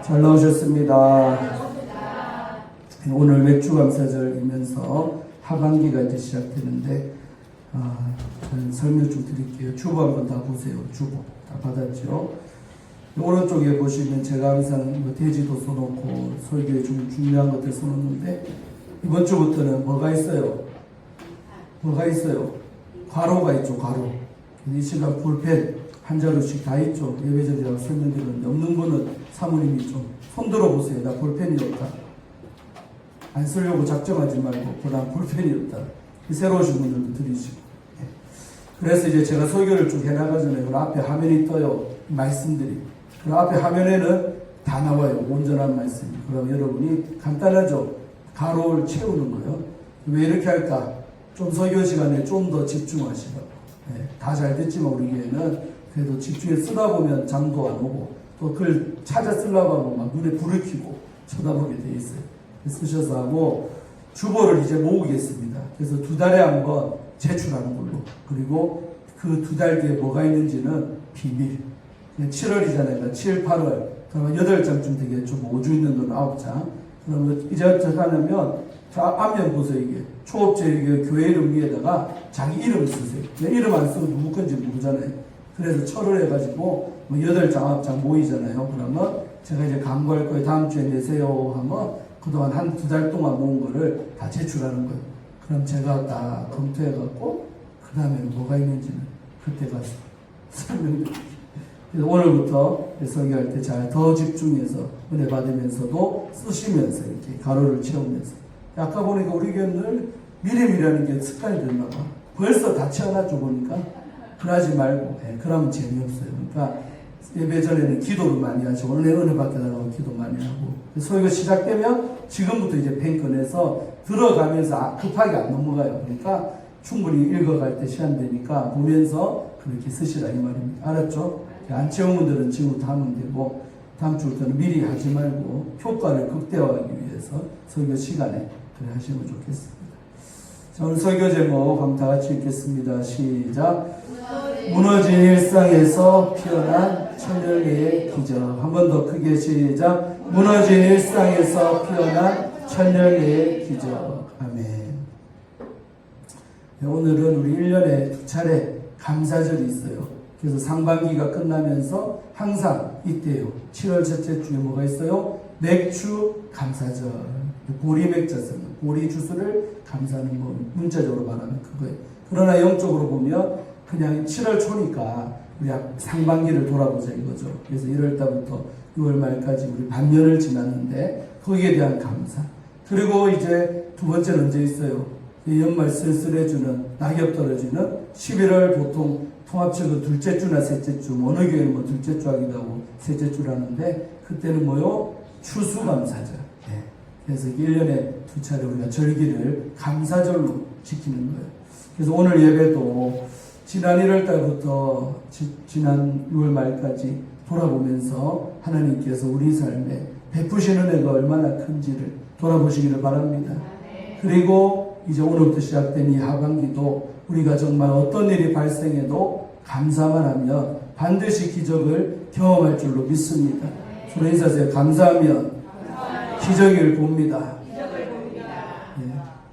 잘 나오셨습니다. 오늘 맥주 감사절이면서 하반기가 이제 시작되는데 저는 설명 좀 드릴게요. 주보 한번 다 보세요. 주보 다 받았죠. 오른쪽에 보시면 제가 항상 대지도 써놓고 설교에 좀 중요한 것들 써놓는데 이번 주부터는 뭐가 있어요? 뭐가 있어요? 괄호가 있죠. 괄호. 이 시간 볼펜 한 자루씩 다 있죠. 예배전이라고 설명드렸는데 없는 분은 사모님이 좀 손들어 보세요. 나 볼펜이 없다. 안 쓰려고 작정하지 말고 난 볼펜이 없다. 새로 오신 분들도 들으시고. 그래서 이제 제가 설교를 쭉 해나가잖아요. 그 앞에 화면이 떠요. 말씀들이. 그 앞에 화면에는 다 나와요. 온전한 말씀이. 그럼 여러분이 간단하죠. 가로를 채우는 거예요. 왜 이렇게 할까? 좀 설교 시간에 좀 더 집중하시라고. 다 잘 됐지만 우리 교회는 그래도 집중해 쓰다 보면 잠도 안 오고 또 글 찾아 쓰려고 하고 막 눈에 불을 켜고 쳐다보게 돼 있어요. 쓰셔서 하고 주보를 이제 모으겠습니다. 그래서 2달에 한 번 제출하는 걸로. 그리고 그 2달 뒤에 뭐가 있는지는 비밀. 7월이잖아요. 7, 8월. 그러면 8장쯤 되겠죠. 5주 있는 건 9장. 그러면 이제 어떻게 하냐면 앞면 보세요. 이게 초업제 교회 이름 위에다가 자기 이름 쓰세요. 이름 안 쓰고 누구 건지 모르잖아요. 그래서 철을 해가지고 8장, 9장 모이잖아요. 그러면 제가 이제 광고할 거예요. 다음 주에 내세요 하면 그동안 1-2달 동안 모은 거를 다 제출하는 거예요. 그럼 제가 다 검토해갖고 그 다음에는 뭐가 있는지는 그때 가서 설명드릴게요. 그래서 오늘부터 설교할 때 잘 더 집중해서 은혜 받으면서도 쓰시면서 이렇게 가로를 채우면서. 아까 보니까 우리 교회는 미래미라는 게 습관이 됐나 봐. 벌써 다 채워놨죠 보니까. 그러지 말고. 그러면 재미없어요. 그러니까 예배 전에는 기도를 많이 하시고 오늘 은혜 받게달라고 기도 많이 하고 설교 시작되면 지금부터 이제 펜 꺼내서 들어가면서 급하게 안 넘어가요. 그러니까 충분히 읽어갈 때 시간 되니까 보면서 그렇게 쓰시라 이 말입니다. 알았죠? 안 채운 분들은 지금부터 하면 되고 다음 주부터는 미리 하지 말고 효과를 극대화하기 위해서 설교 시간에 그래 하시면 좋겠습니다. 자, 오늘 설교 제목 한번 다 같이 읽겠습니다. 시작. 무너진 일상에서 피어난 천열계의 기적. 한 번 더 크게 시작. 무너진 일상에서 피어난 천열계의 기적. 아멘. 오늘은 우리 1년에 2차례 감사절이 있어요. 그래서 상반기가 끝나면서 항상 이때요. 7월 첫째 주에 뭐가 있어요? 맥주 감사절. 보리 맥자선, 보리 주스를 감사하는 거 문자적으로 말하면 그거예요. 그러나 영적으로 보면 그냥 7월 초니까 우리 상반기를 돌아보자 이거죠. 그래서 1월달부터 6월 말까지 우리 반년을 지났는데 거기에 대한 감사. 그리고 이제 두 번째는 언제 있어요? 연말 쓸쓸해주는 낙엽 떨어지는 11월 보통 통합적으로 둘째 주나 셋째 주, 어느 교회는 뭐 둘째 주 하기도 하고 셋째 주라는데 그때는 뭐요? 추수감사절. 그래서 1년에 2차례 우리가 절기를 감사절로 지키는 거예요. 그래서 오늘 예배도 지난 1월 달부터 지난 6월 말까지 돌아보면서 하나님께서 우리 삶에 베푸시는 은혜가 얼마나 큰지를 돌아보시기를 바랍니다. 그리고 이제 오늘부터 시작된 이 하반기도 우리가 정말 어떤 일이 발생해도 감사만 하면 반드시 기적을 경험할 줄로 믿습니다. 서로 인사하세요. 감사하면 기적을 봅니다.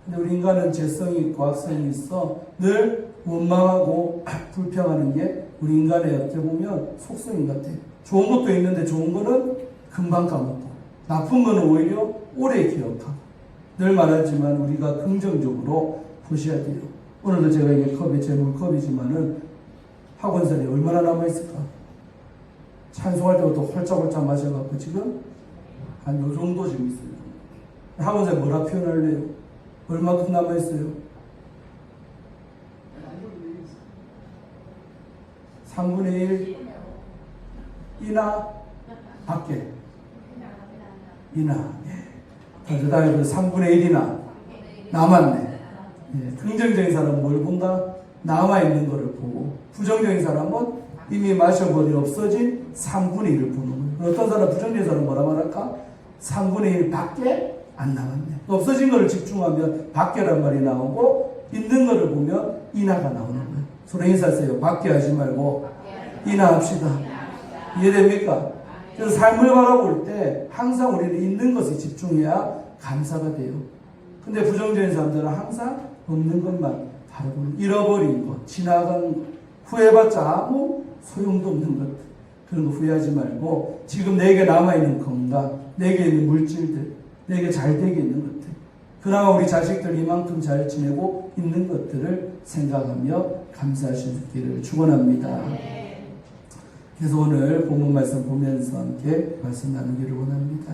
근데 우리 인간은 재성이 있고 악성이 있어 늘 원망하고 불평하는 게 우리 인간의 어떻게 보면 속성인 것 같아요. 좋은 것도 있는데 좋은 거는 금방 까먹고 나쁜 거는 오히려 오래 기억하고 늘 말하지만 우리가 긍정적으로 보셔야 돼요. 오늘도 제가 이게 컵이 제 물컵이지만은 학원생이 얼마나 남아있을까? 찬송할 때부터 홀짝홀짝 마셔갖고 지금 한 요 정도 지금 있어요. 학원생 뭐라 표현할래요? 얼마큼 남아있어요? 3분의 1 이나 밖에 이나 그 다음에 3분의 1이나 남았네. 긍정적인 사람은 뭘 본다? 남아있는 거를 보고 부정적인 사람은 이미 마셔버리 없어진 3분의 1을 보는 거예요. 어떤 사람 부정적인 사람은 뭐라 말할까? 3분의 1 밖에 안 남았네. 없어진 거를 집중하면 밖에란 말이 나오고 있는 거를 보면 인하가 나오는 거예요. 서로 인사하세요. 밖에 하지 말고 인하 합시다. 이해됩니까? 그래서 삶을 바라볼 때 항상 우리는 있는 것에 집중해야 감사가 돼요. 근데 부정적인 사람들은 항상 없는 것만 바라보는, 잃어버린 것, 지나간 것, 후회받자 아무 소용도 없는 것, 그런 거 후회하지 말고 지금 내게 남아있는 건강, 내게 있는 물질들, 내게 잘 되게 있는 것들, 그나마 우리 자식들 이만큼 잘 지내고 있는 것들을 생각하며 감사할 수 있기를 축원합니다. 그래서 오늘 본문 말씀 보면서 함께 말씀 나누기를 원합니다.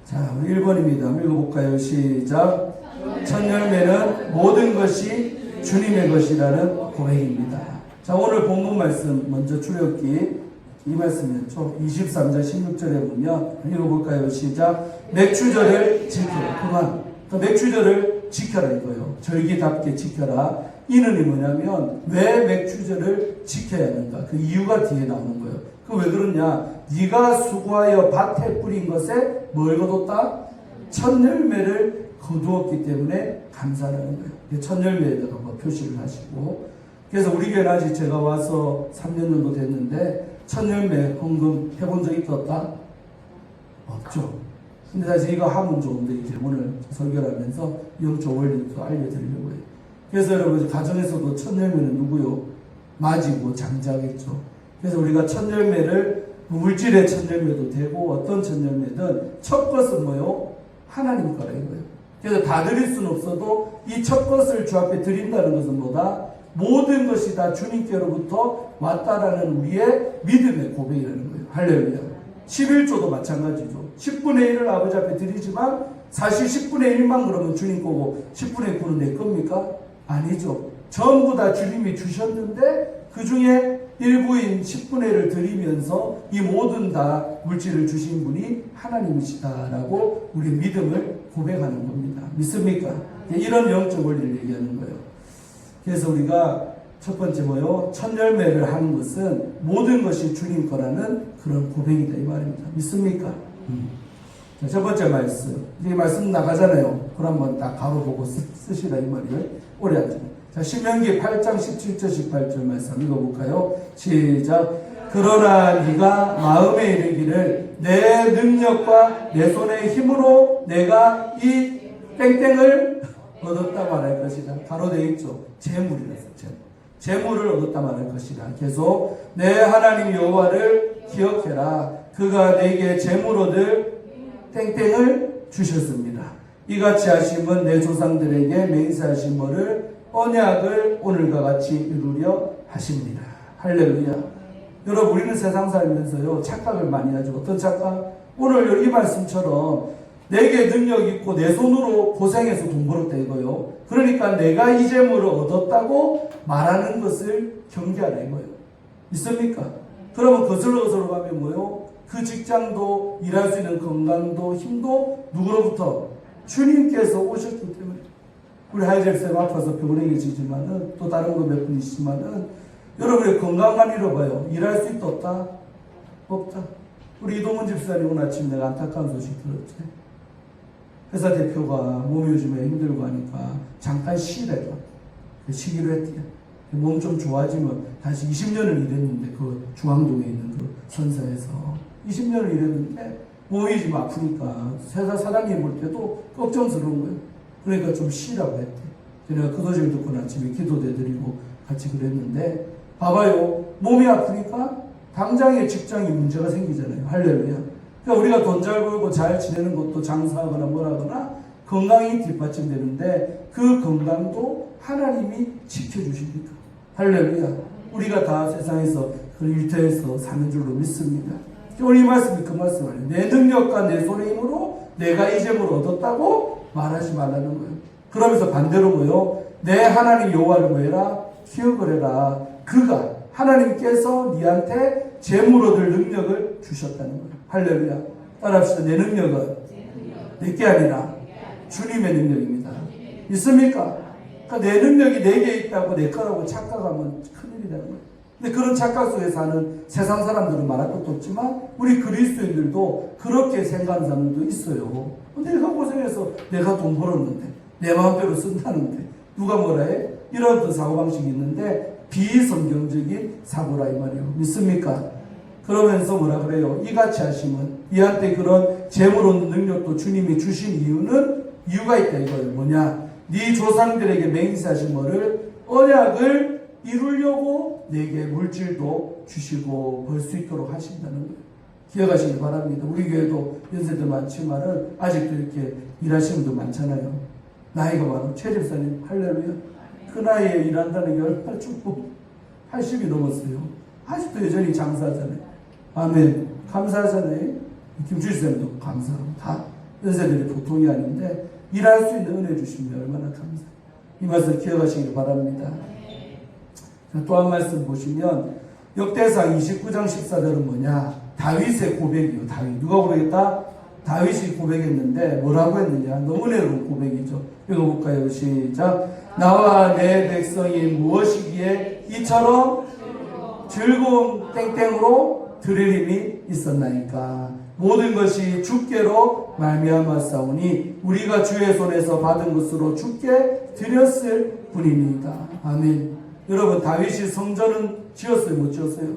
자, 1번입니다. 읽어볼까요? 시작. 첫 열매는 모든 것이 주님의 것이라는 고백입니다. 자, 오늘 본문 말씀 먼저 출애굽기 이 말씀이었죠. 23장 16절에 보면 읽어볼까요? 시작. 맥추절을 지켜라. 그만. 맥추절을 지켜라 이거요. 절기답게 지켜라. 이는 뭐냐면 왜 맥추절을 지켜야 하는가? 그 이유가 뒤에 나오는 거예요. 그 왜 그러냐? 네가 수고하여 밭에 뿌린 것에 뭘 거뒀다? 첫 열매를 거두었기 때문에 감사하는 거예요. 첫 열매에다가 뭐 표시를 하시고. 그래서 우리 교회는 아직 제가 와서 3년 정도 됐는데 첫 열매 헌금 해본 적 있었다? 없죠. 근데 사실 이거 하면 좋은데 이제 오늘 설교를 하면서 영적 원리도 알려드리려고 해요. 그래서 여러분 가정에서도 첫 열매는 누구요? 맞이고 장자겠죠. 그래서 우리가 첫 열매를 물질의 첫 열매도 되고 어떤 첫 열매든 첫 것은 뭐요? 하나님 거라 이거예요. 그래서 다 드릴 수는 없어도 이 첫 것을 주 앞에 드린다는 것은 뭐다? 모든 것이 다 주님께로부터 왔다라는 우리의 믿음의 고백이라는 거예요. 할렐루야. 11조도 마찬가지죠. 10분의 1을 아버지 앞에 드리지만 사실 10분의 1만 그러면 주님 거고 10분의 9는 내 겁니까? 아니죠. 전부 다 주님이 주셨는데 그 중에 일부인 10분의 1을 드리면서 이 모든 다 물질을 주신 분이 하나님이시다라고 우리 믿음을 고백하는 겁니다. 믿습니까? 이런 영적 원리를 얘기하는 거예요. 그래서 우리가 첫 번째 뭐요? 첫 열매를 하는 것은 모든 것이 주님 거라는 그런 고백이다 이 말입니다. 믿습니까? 자, 첫 번째 말씀. 이 말씀 나가잖아요. 그럼 한번 딱 가로 보고 쓰시라 이 말이에요. 오래 하죠. 자, 신명기 8장 17절 18절 말씀 읽어볼까요? 시작. 그러나 네가 마음에 이르기를 내 능력과 내 손의 힘으로 내가 이 땡땡을 얻었다 말할 것이다. 가로 되어 있죠. 재물이라서 재물을 얻었다 말할 것이다. 계속 내 하나님 여호와를 기억해라. 그가 내게 재물 얻을 땡땡을 주셨습니다. 이같이 하심은 내 조상들에게 맹세하신 뭐를 언약을 오늘과 같이 이루려 하십니다. 할렐루야. 여러분 우리는 세상 살면서요 착각을 많이 하죠. 어떤 착각? 오늘 이 말씀처럼 내게 능력 있고 내 손으로 고생해서 돈 벌었다 이거요. 그러니까 내가 이 재물을 얻었다고 말하는 것을 경계하라 이거예요. 있습니까? 그러면 거슬러 가면 뭐요? 그 직장도 일할 수 있는 건강도 힘도 누구로부터? 주님께서 오셨기 때문에. 우리 하이젤쌤 아파서 병원에 계시지만은 또 다른 거 몇 분 있지만은 여러분의 건강만 잃어봐요. 일할 수 있다 없다? 없다. 우리 이동훈 집사님 오늘 아침 내가 안타까운 소식 들었지. 회사 대표가 몸이 요즘에 힘들고 하니까 잠깐 쉬래요. 쉬기로 했대요. 몸 좀 좋아지면 다시 20년을 일했는데 그 중앙동에 있는 그 선사에서 20년을 일했는데 몸이 좀 아프니까 회사 사장님 볼 때도 걱정스러운 거예요. 그러니까 좀 쉬라고 했대. 내가 그 소식을 듣고 아침에 기도대 드리고 같이 그랬는데 봐봐요. 몸이 아프니까 당장에 직장에 문제가 생기잖아요. 할렐루야. 그러니까 우리가 돈 잘 벌고 잘 지내는 것도 장사하거나 뭐라거나 건강이 뒷받침되는데 그 건강도 하나님이 지켜주십니까? 할렐루야. 우리가 다 세상에서 그 일터에서 사는 줄로 믿습니다. 오늘 이 말씀이 그 말씀 아니에요. 내 능력과 내 손의 힘으로 내가 이 재물을 얻었다고 말하지 말라는 거예요. 그러면서 반대로 뭐요? 내 하나님 여호와를 뭐해라? 기억을 해라. 그가 하나님께서 네한테 재물 얻을 능력을 주셨다는 거예요. 할렐루야. 따라합시다. 내 능력은 내게 아니라 주님의 능력입니다. 있습니까? 그러니까 내 능력이 내게 있다고 내 거라고 착각하면 큰일이 되는 거예요. 근데 그런 착각 속에 사는 세상 사람들은 말할 것도 없지만 우리 그리스도인들도 그렇게 생각하는 사람들도 있어요. 근데 내가 고생해서 내가 돈 벌었는데 내 마음대로 쓴다는데 누가 뭐라 해? 이런 사고방식이 있는데 비성경적인 사고라 이 말이에요. 믿습니까? 그러면서 뭐라 그래요? 이같이 하심은 이한테 그런 재물 얻는 능력도 주님이 주신 이유가 있다 이거예요. 뭐냐? 네 조상들에게 맹세하신 뭐를 언약을 이루려고 내게 물질도 주시고 벌 수 있도록 하신다는 거예요. 기억하시기 바랍니다. 우리 교회도 연세도 많지만은 아직도 이렇게 일하시는 분도 많잖아요. 나이가 많아. 최 집사님 할렐루야. 그 나이에 일한다는 게 얼마나 축복. 80이 넘었어요. 아직도 여전히 장사하잖아요. 아멘. 감사하잖아요. 김주희 선생님도 감사하고 다 연세들이 보통이 아닌데 일할 수 있는 은혜 주시면 얼마나 감사해요. 이 말씀 기억하시기 바랍니다. 또 한 말씀 보시면 역대상 29장 14절은 뭐냐? 다윗의 고백이요. 다윗. 누가 고백했다? 다윗이 고백했는데 뭐라고 했느냐? 너무 은혜로운 고백이죠. 읽어볼까요? 시작. 나와 내 백성이 무엇이기에 이처럼 즐거운 땡땡으로 드릴 힘이 있었나이까. 모든 것이 주께로 말미암았사오니 우리가 주의 손에서 받은 것으로 주께 드렸을 뿐입니다. 아멘. 여러분 다윗이 성전은 지었어요? 못 지었어요?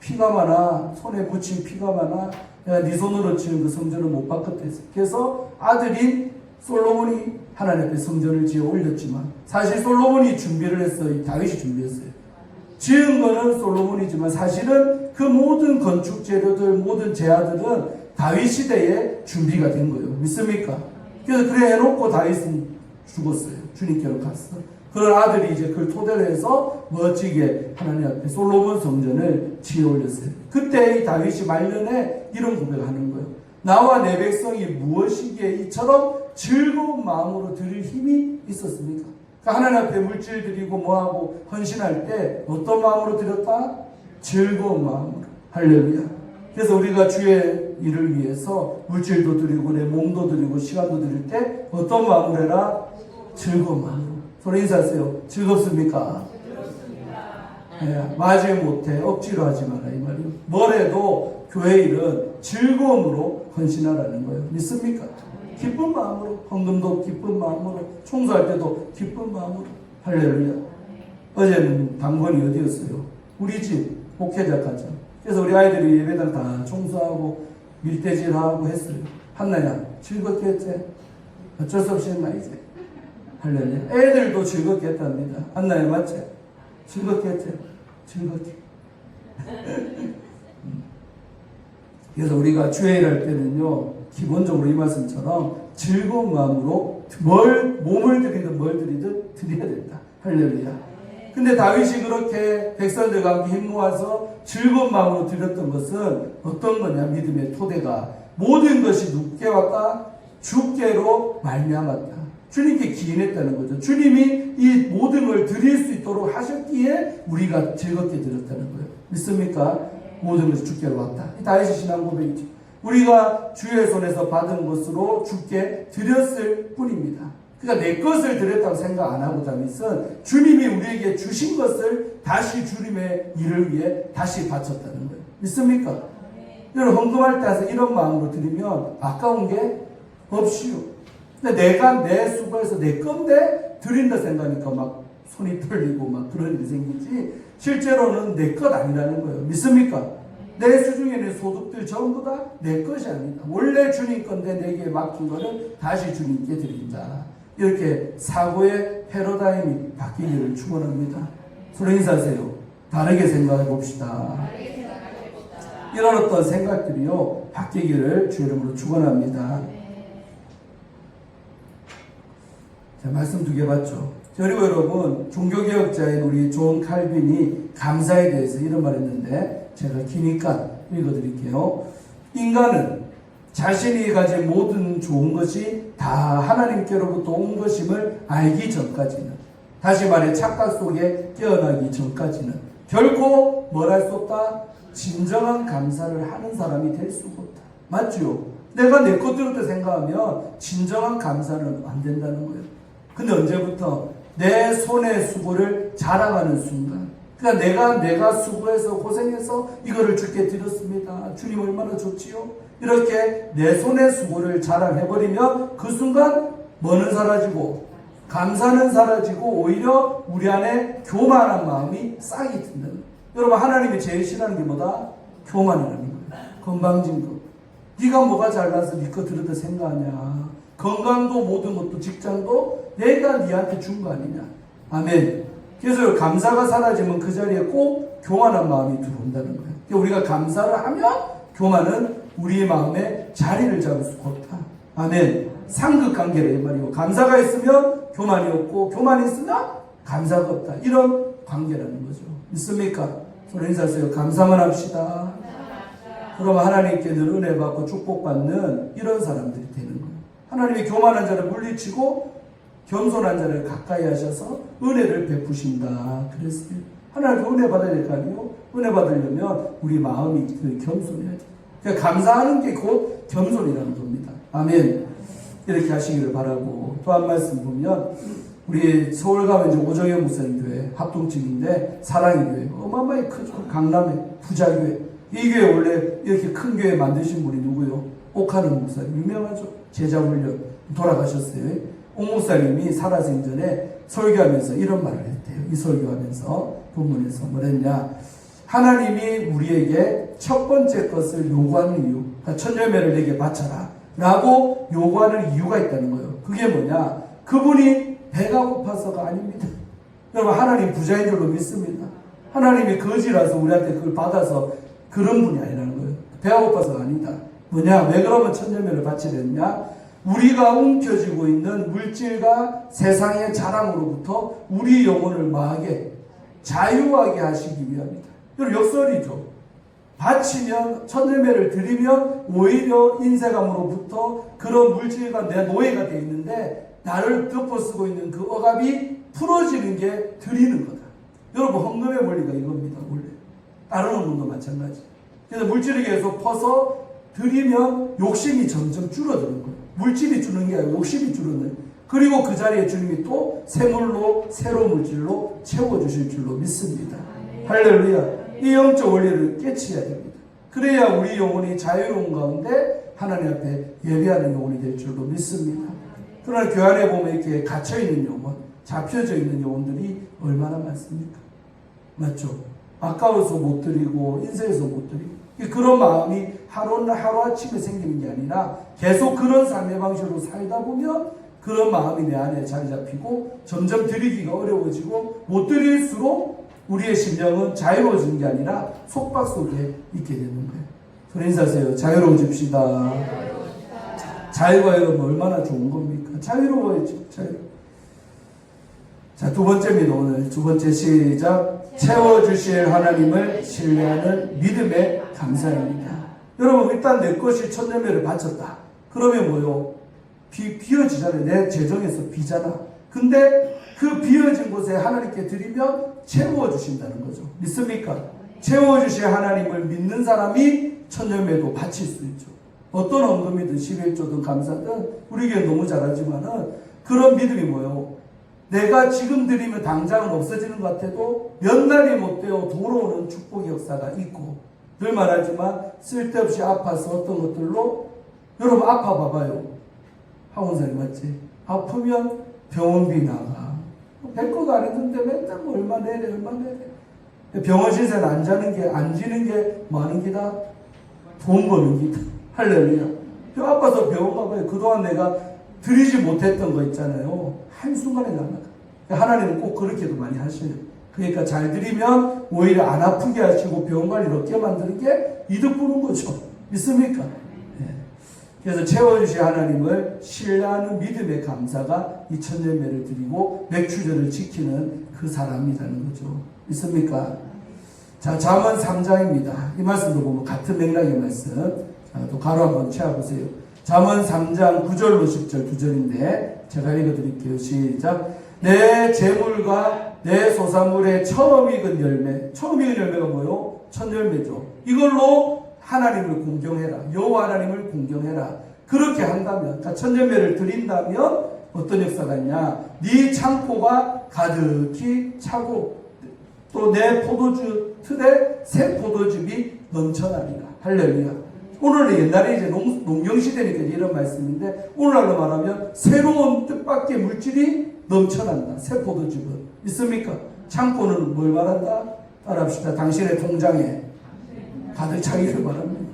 피가 많아. 손에 묻힌 피가 많아. 내가 네 손으로 지은 그 성전을 못 바꿨댔어. 그래서 아들인 솔로몬이 하나님 앞에 성전을 지어 올렸지만 사실 솔로몬이 준비를 했어요. 다윗이 준비했어요. 지은 거는 솔로몬이지만 사실은 그 모든 건축 재료들, 모든 제아들은 다윗 시대에 준비가 된 거예요. 믿습니까? 그래서 그래 해놓고 다윗은 죽었어요. 주님께로 갔어. 그런 아들이 이제 그걸 토대로 해서 멋지게 하나님 앞에 솔로몬 성전을 지어 올렸어요. 그때 이 다윗이 말년에 이런 고백을 하는 거예요. 나와 내 백성이 무엇이기에 이처럼 즐거운 마음으로 드릴 힘이 있었습니까? 그러니까 하나님 앞에 물질 드리고 뭐하고 헌신할 때 어떤 마음으로 드렸다? 즐거운 마음으로. 할렐루야. 그래서 우리가 주의 일을 위해서 물질도 드리고 내 몸도 드리고 시간도 드릴 때 어떤 마음으로 해라? 즐거운 마음으로. 소리 인사하세요. 즐겁습니까? 네, 마지 못해 억지로 하지 마라 이 말이에요. 뭐래도 교회 일은 즐거움으로 헌신하라는 거예요. 믿습니까? 기쁜 마음으로, 헌금도 기쁜 마음으로, 청소할 때도 기쁜 마음으로. 할렐루야. 어제는 당번이 어디였어요? 우리 집 목회자까지. 그래서 우리 아이들이 예배당 다 청소하고 밀대질하고 했어요. 한나야 즐겁게 했지? 어쩔 수 없이 했나 이제? 할렐루야. 애들도 즐겁게 했답니다. 한나야 맞지? 즐겁게 했지? 즐겁게. 그래서 우리가 주의 일할 때는요, 기본적으로 이 말씀처럼 즐거운 마음으로 몸을 드리든 뭘 드리든 드려야 된다. 할렐루야. 근데 다윗이 그렇게 백성들과 함께 힘 모아서 즐거운 마음으로 드렸던 것은 어떤 거냐? 믿음의 토대가 모든 것이 누구께 왔다? 주께로 말미암았다. 주님께 기인했다는 거죠. 주님이 이 모든 걸 드릴 수 있도록 하셨기에 우리가 즐겁게 드렸다는 거예요. 믿습니까? 모든 것이 주께로 왔다. 이 다윗의 신앙 고백이죠. 우리가 주의 손에서 받은 것으로 주께 드렸을 뿐입니다. 그러니까 내 것을 드렸다고 생각 안 하고 다윗은 주님이 우리에게 주신 것을 다시 주님의 일을 위해 다시 바쳤다는 거예요. 믿습니까? 여러분 헌금할 때 와서 이런 마음으로 드리면 아까운 게 없이요. 근데 내가 내 수고해서 내 건데 드린다 생각하니까 막 손이 떨리고 막 그런 일이 생기지 실제로는 내 것 아니라는 거예요. 믿습니까? 내 수중에 있는 소득들 전부 다 내 것이 아니다. 원래 주님 건데 내게 맡긴 거는 다시 주님께 드린다. 이렇게 사고의 패러다임이 바뀌기를 축원합니다. 서로 인사하세요. 다르게 생각해 봅시다. 이런 어떤 생각들이요 바뀌기를 주 이름으로 축원합니다. 자, 말씀 2개 봤죠. 그리고 여러분 종교개혁자인 우리 존 칼빈이 감사에 대해서 이런 말 했는데 제가 기니까 읽어드릴게요. 인간은 자신이 가진 모든 좋은 것이 다 하나님께로부터 온 것임을 알기 전까지는, 다시 말해 착각 속에 깨어나기 전까지는 결코 뭘 할 수 없다? 진정한 감사를 하는 사람이 될 수가 없다. 맞죠? 내가 내 것 들었다 생각하면 진정한 감사는 안 된다는 거예요. 근데 언제부터? 내 손의 수고를 자랑하는 순간. 그러니까 내가 수고해서 고생해서 이거를 주께 드렸습니다. 주님 얼마나 좋지요? 이렇게 내 손의 수고를 자랑해버리면 그 순간 뭐는 사라지고 감사는 사라지고 오히려 우리 안에 교만한 마음이 싹이 든다. 여러분 하나님이 제일 싫어하는 게 뭐다? 교만이라는 거예요. 건방진 거. 네가 뭐가 잘나서 네 거 들어도 생각하냐. 건강도 모든 것도 직장도 내가 네한테 준 거 아니냐. 아멘. 그래서 감사가 사라지면 그 자리에 꼭 교만한 마음이 들어온다는 거예요. 우리가 감사를 하면 교만은 우리의 마음에 자리를 잡을 수가 없다. 아멘. 상극관계라 이 말이고, 감사가 있으면 교만이 없고 교만이 있으면 감사가 없다. 이런 관계라는 거죠. 있습니까? 손 인사하세요. 감사만 합시다. 그러면 하나님께 늘 은혜 받고 축복받는 이런 사람들이 되는 거예요. 하나님이 교만한 자를 물리치고 겸손한 자를 가까이 하셔서 은혜를 베푸신다. 그랬어요. 하나님께 은혜 받아야 될 거 아니에요? 은혜 받으려면 우리 마음이 겸손해야 돼요. 그러니까 감사하는 게 곧 겸손이라는 겁니다. 아멘. 이렇게 하시기를 바라고, 또 한 말씀 보면 우리 서울 가면 이제 오정현 목사님 교회 합동측인데 사랑의 교회 어마어마하게 크죠. 강남의 부자교회. 이 교회 원래 이렇게 큰 교회 만드신 분이 누구요? 옥하는 목사님 유명하죠. 제자훈련 돌아가셨어요. 옥 목사님이 살아생전에 설교하면서 이런 말을 했대요. 이 설교하면서 본문에서 뭐랬냐? 하나님이 우리에게 첫 번째 것을 요구하는 이유, 그러니까 천열매를 내게 바쳐라 라고 요구하는 이유가 있다는 거예요. 그게 뭐냐? 그분이 배가 고파서가 아닙니다. 여러분, 하나님 부자인 줄로 믿습니다. 하나님이 거지라서 우리한테 그걸 받아서 그런 분이 아니라는 거예요. 배가 고파서가 아니다. 뭐냐? 왜 그러면 천열매를 바치랬냐? 우리가 움켜쥐고 있는 물질과 세상의 자랑으로부터 우리 영혼을 마하게 자유하게 하시기 위함이다. 여러분, 역설이죠. 바치면, 천열매를 드리면 오히려 인색함으로부터 그런 물질과 내 노예가 되어 있는데 나를 덮어쓰고 있는 그 억압이 풀어지는 게 드리는 거다. 여러분, 헌금의 원리가 이겁니다. 원래 다른 헌금도 마찬가지. 그래서 물질을 계속 퍼서 드리면 욕심이 점점 줄어드는 거예요. 물질이 주는 게 아니고 욕심이 줄어드는 거예요. 그리고 그 자리에 주님이 또 새물로 새로운 물질로 채워주실 줄로 믿습니다. 할렐루야. 이 영적 원리를 깨치해야 됩니다. 그래야 우리 영혼이 자유로운 가운데 하나님 앞에 예배하는 영혼이 될 줄로 믿습니다. 그러나 교회 안에 보면 이렇게 갇혀있는 영혼, 잡혀져 있는 영혼들이 얼마나 많습니까? 맞죠? 아까워서 못 드리고 인생에서 못 드리고, 그런 마음이 하루아침에 생기는 게 아니라 계속 그런 삶의 방식으로 살다 보면 그런 마음이 내 안에 자리 잡히고 점점 드리기가 어려워지고 못 드릴수록 우리의 심령은 자유로워지는 게 아니라 속박 속에 있게 되는 거예요. 손 인사하세요. 자유로워집시다. 자유가 여러분 얼마나 좋은 겁니까? 자유로워야죠. 자유. 자, 두 번째입니다. 오늘 두 번째 시작. 채워주실 하나님을 신뢰하는 믿음의 감사입니다. 여러분, 일단 내 것이 천년매를 바쳤다. 그러면 뭐요? 비어지잖아요. 내 재정에서 비잖아. 근데 그 비어진 곳에 하나님께 드리면 채워주신다는 거죠. 믿습니까? 채워주실 하나님을 믿는 사람이 천년매도 바칠 수 있죠. 어떤 헌금이든 11조든 감사든 우리 교회 너무 잘하지만은 그런 믿음이 뭐예요? 내가 지금 드리면 당장은 없어지는 것 같아도 몇 날이 못 되어 돌아오는 축복의 역사가 있고, 늘 말하지만 쓸데없이 아파서 어떤 것들로, 여러분 아파 봐봐요. 하원사님 맞지? 아프면 병원비 나가. 별거도 안 했는데 맨날 뭐 얼마 내래. 병원 신세는 안 지는 게 많은 기다. 돈 버는 기다. 할렐루야. 뼈 아파서 병원 가봐요. 그동안 내가 드리지 못했던 거 있잖아요. 한순간에 날아가. 하나님은 꼭 그렇게도 많이 하셔요. 그러니까 잘 드리면 오히려 안 아프게 하시고 병원 관리를 얻게 만드는 게 이득 보는 거죠. 믿습니까? 네. 그래서 채워주신 하나님을 신뢰하는 믿음의 감사가 이 천년매를 드리고 맥추절을 지키는 그 사람이라는 거죠. 믿습니까? 자, 잠언 3장입니다. 이 말씀도 보면 같은 맥락의 말씀. 자, 또 가로 한번 채워보세요. 잠언 3장 9절로 10절 2절인데 제가 읽어드릴게요. 시작. 내 재물과 내 소산물의 처음 익은 열매. 처음 익은 열매가 뭐요? 천열매죠. 이걸로 하나님을 공경해라. 여호와 하나님을 공경해라. 그렇게 한다면, 그러니까 천열매를 드린다면 어떤 역사가 있냐? 네 창고가 가득히 차고 또 내 포도주 틀에 새 포도즙이 넘쳐나리라. 할렐루야. 오늘은 옛날에 이제 농경시대니까 이런 말씀인데, 오늘날로 말하면 새로운 뜻밖의 물질이 넘쳐난다. 새 포도즙은. 있습니까? 창고는 뭘 말한다? 따라합시다. 당신의 통장에 가득 차기를 바랍니다.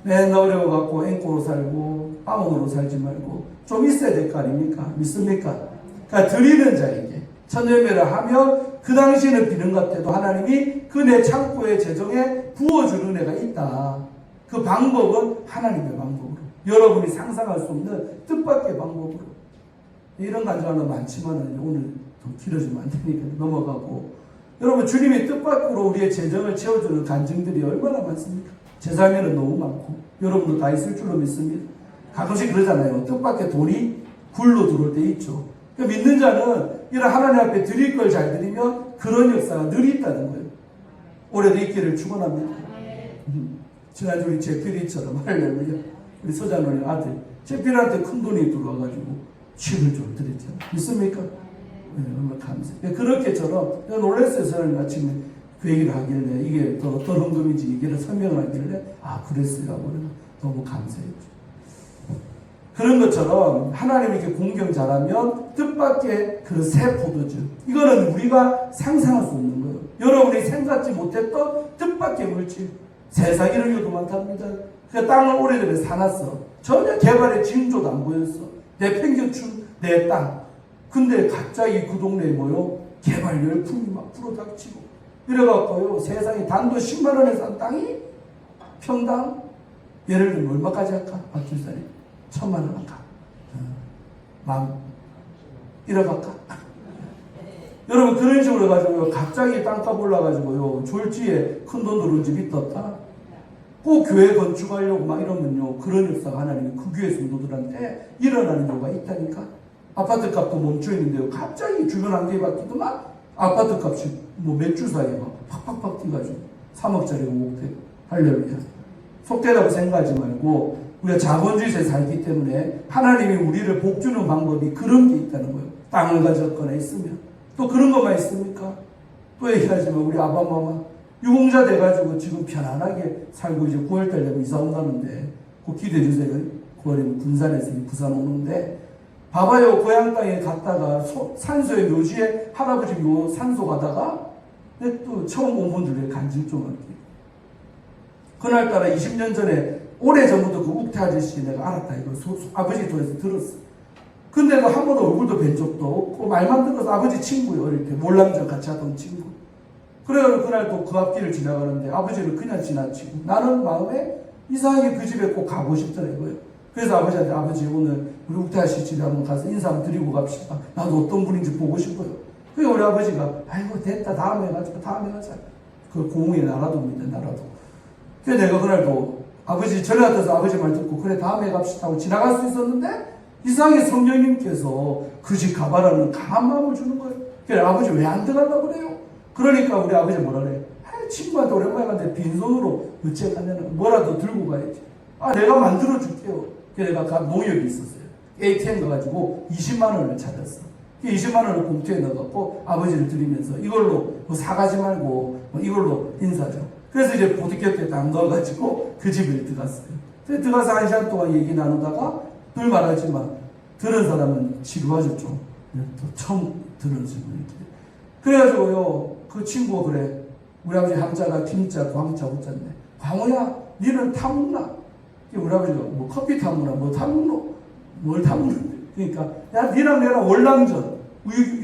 맨날 어려워갖고 앵꼬로 살고 빵원으로 살지 말고 좀 있어야 될 거 아닙니까? 믿습니까? 그러니까 드리는 자에게 첫 열매를 하면 그 당시에는 비는 같아도 하나님이 그 내 창고의 재정에 부어주는 은혜가 있다. 그 방법은 하나님의 방법으로, 여러분이 상상할 수 없는 뜻밖의 방법으로. 이런 간증하는 많지만 오늘 더 길어지면 안 되니까 넘어가고, 여러분 주님이 뜻밖으로 우리의 재정을 채워주는 간증들이 얼마나 많습니까? 제 삶에는 너무 많고 여러분도 다 있을 줄로 믿습니다. 가끔씩 그러잖아요. 뜻밖의 돈이 굴로 들어올 때 있죠. 그러니까 믿는 자는 이런 하나님 앞에 드릴 걸 잘 드리면 그런 역사가 늘 있다는 거예요. 올해도 있기를 축원합니다. 지난주 우리 제필이처럼 할렐루야. 우리 서장로의 아들 제필한테 큰 돈이 들어와가지고 집을 좀 드렸잖아요. 믿습니까? 네, 얼마나 감사해요. 그렇게처럼 놀랐어요. 저는 아침에 그 얘기를 하길래 이게 또 어떤 헌금인지 얘기를 설명을 하길래 그랬어요 하고 너무 감사했죠. 그런 것처럼 하나님 이렇게 공경 잘하면 뜻밖의 그 새 포도주, 이거는 우리가 상상할 수 없는 거예요. 여러분이 생각지 못했던 뜻밖의 물질, 세상 이런 경우도 많답니다. 그 땅을 오래전에 사놨어. 전혀 개발의 징조도 안 보였어. 내팽겨춘 내 땅. 근데 갑자기 그 동네에 뭐요? 개발 열풍이 막 불어닥치고 이래갖고요, 세상에 단도 10만 원에 산 땅이 평당 예를 들면 얼마까지 할까? 박길사님 1,000만 원 할까? 1억 할까? 여러분 그런 식으로 해가지고 갑자기 땅값 올라가지고요, 졸지에 큰 돈 들어온 집이 떴다. 꼭 교회 건축하려고 막 이러면요, 그런 역사가 하나님이 그 교회 성도들한테 일어나는 경우가 있다니까. 아파트 값도 멈춰 있는데요, 갑자기 주변 환경이 바뀌더만 아파트 값이 몇 주 사이에 막 팍팍팍 뛰가지고 3억짜리가 5억 되고. 할렐루야. 속되다고 생각하지 말고 우리가 자본주의에 살기 때문에 하나님이 우리를 복주는 방법이 그런 게 있다는 거예요. 땅을 가졌거나 있으면. 또 그런 것만 있습니까? 또 얘기하지만 우리 아바마마 유공자 돼가지고 지금 편안하게 살고 이제 9월달 되면 이사 온다는데 꼭 기대해 주세요. 9월에 군산에서 부산 오는데 봐봐요. 고향 땅에 갔다가 산소의 묘지에 할아버지 묘 산소 가다가 또 처음 온 분들의 간증 좀 할게요. 그날따라 20년 전에 오래전부터 그 욱태 아저씨 내가 알았다. 이거 아버지 통해서 들었어. 근데 한 번도 얼굴도 뵌 적도 없고 말만 들어서 아버지 친구예요. 어릴 때 몰랑전 같이 하던 친구. 그래서 그날 또 그 앞길을 지나가는데 아버지는 그냥 지나치고 나는 마음에 이상하게 그 집에 꼭 가고 싶더라고요. 그래서 아버지한테 아버지 오늘 우리 욱태 아저씨 집에 한번 가서 인사 한번 드리고 갑시다. 나도 어떤 분인지 보고 싶어요. 그래서 우리 아버지가 아이고 됐다 다음에 가자. 그 공에 날아둡니다. 날아도. 그래서 내가 그날도 아버지 전에 같아서 아버지 말 듣고 그래 다음에 갑시다 하고 지나갈 수 있었는데 이상하게 성령님께서 그 집 가봐라는 강한 마음을 주는 거예요. 그래서 아버지 왜 안 들어가려고 그래요? 그러니까 우리 아버지 뭐라 그래? 친구한테 오랜만에 갔는데 빈손으로 어째 가냐면 뭐라도 들고 가야지. 내가 만들어 줄게요. 그래서 내가 농협이 있었어요. ATM 가가지고 20만 원을 찾았어. 20만 원을 봉투에 넣어갖고 아버지를 드리면서 이걸로 뭐 사가지 말고 이걸로 인사죠. 그래서 이제 보드캡에 딱 넣어가지고 그 집에 들어갔어요. 그래서 들어가서 1시간 동안 얘기 나누다가 늘 말하지만 들은 사람은 지루하셨죠. 또 처음 들은 친구 이렇게. 그래가지고요, 그 친구가 그래. 우리 아버지 한자가 김자, 광자, 우자인데 광호야, 니는 타먹나? 우리 아버지가 뭐 커피 타먹나? 뭐 타먹노? 뭘 타먹는데? 그러니까 야, 니랑 내랑 월남전,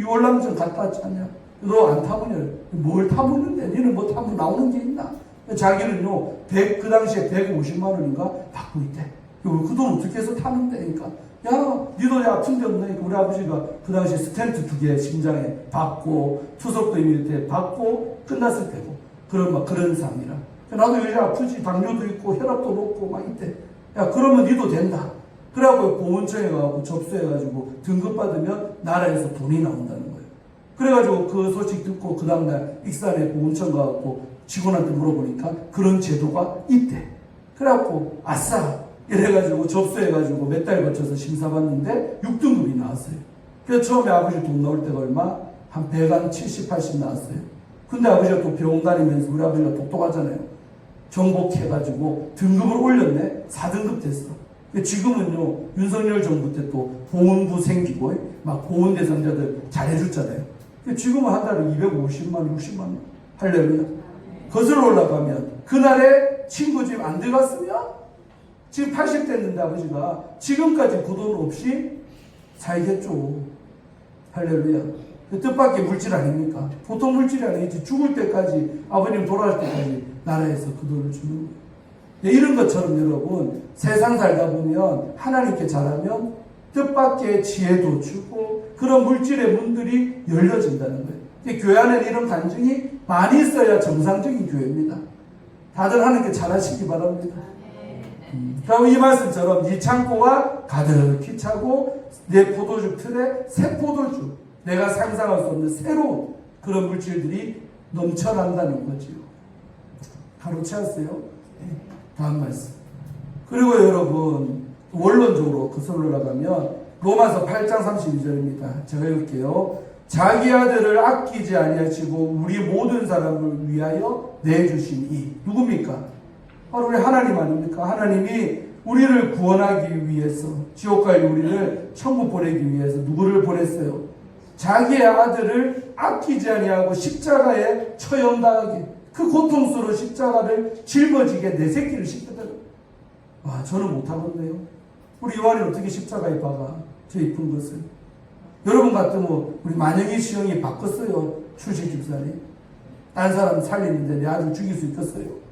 월남전 갔다 왔잖냐? 너 안 타먹냐? 뭘 타먹는데? 니는 뭐 타먹 나오는 게 있나? 자기는요, 그 당시에 150만 원인가 받고 있대. 그 돈 어떻게 해서 타는데? 그러니까 야, 니도 아픈 데 없네. 우리 아버지가 그 당시에 스텐트 2개 심장에 받고 투석도 이미 때 받고 끝났을 때고 그런 상이라. 나도 요새 아프지. 당뇨도 있고 혈압도 높고 막 이때. 야, 그러면 니도 된다. 그래갖고 보훈청에 가고 접수해가지고 등급받으면 나라에서 돈이 나온다는 거예요. 그래가지고 그 소식 듣고 그 다음날 익산에 보훈청 가갖고 직원한테 물어보니까 그런 제도가 있대. 그래갖고 아싸 이래가지고 접수해가지고 몇 달 거쳐서 심사받는데 6등급이 나왔어요. 그래서 처음에 아버지 돈 나올 때가 얼마? 한 170, 80 나왔어요. 근데 아버지가 또 병원 다니면서 우리 아버지가 똑똑하잖아요. 정복해가지고 등급을 올렸네. 4등급 됐어. 지금은요, 윤석열 정부 때 또 보훈부 생기고 막 보훈 대상자들 잘해줬잖아요. 지금은 한 달에 250만, 60만 할렐루야. 거슬러 올라가면 그날에 친구 집 안 들어갔으면 지금 80 됐는데 아버지가 지금까지 그 돈 없이 살겠죠. 할렐루야. 그 뜻밖의 물질 아닙니까? 보통 물질이 아니지. 죽을 때까지, 아버님 돌아갈 때까지 나라에서 그 돈을 주는 거예요. 네, 이런 것처럼 여러분, 세상 살다 보면 하나님께 잘하면 뜻밖의 지혜도 주고 그런 물질의 문들이 열려진다는 거예요. 교회 안에는 이런 간증이 많이 있어야 정상적인 교회입니다. 다들 하나님께 잘하시기 바랍니다. 그럼 이 말씀처럼 네 창고가 가득히 차고 내 포도주 틀에 새 포도주, 내가 상상할 수 없는 새로운 그런 물질들이 넘쳐난다는 거지요. 가로채었어요? 다음 말씀. 그리고 여러분, 원론적으로 거슬러 나가면 로마서 8장 32절입니다. 제가 읽을게요. 자기 아들을 아끼지 아니하시고 우리 모든 사람을 위하여 내주신 이 누굽니까? 바로 우리 하나님 아닙니까? 하나님이 우리를 구원하기 위해서, 지옥 갈 우리를 천국 보내기 위해서 누구를 보냈어요? 자기의 아들을 아끼지 아니하고 십자가에 처형당하게, 그 고통스러운 십자가를 짊어지게 내 새끼를 싣거든. 와, 저는 못하겠네요. 우리 요한이 어떻게 십자가에 박아? 저 이쁜 것을. 여러분 같으면 우리 만영희 시형이 바꿨어요. 출신 집사님. 딴 사람 살리는데 내 아들 죽일 수 있겠어요?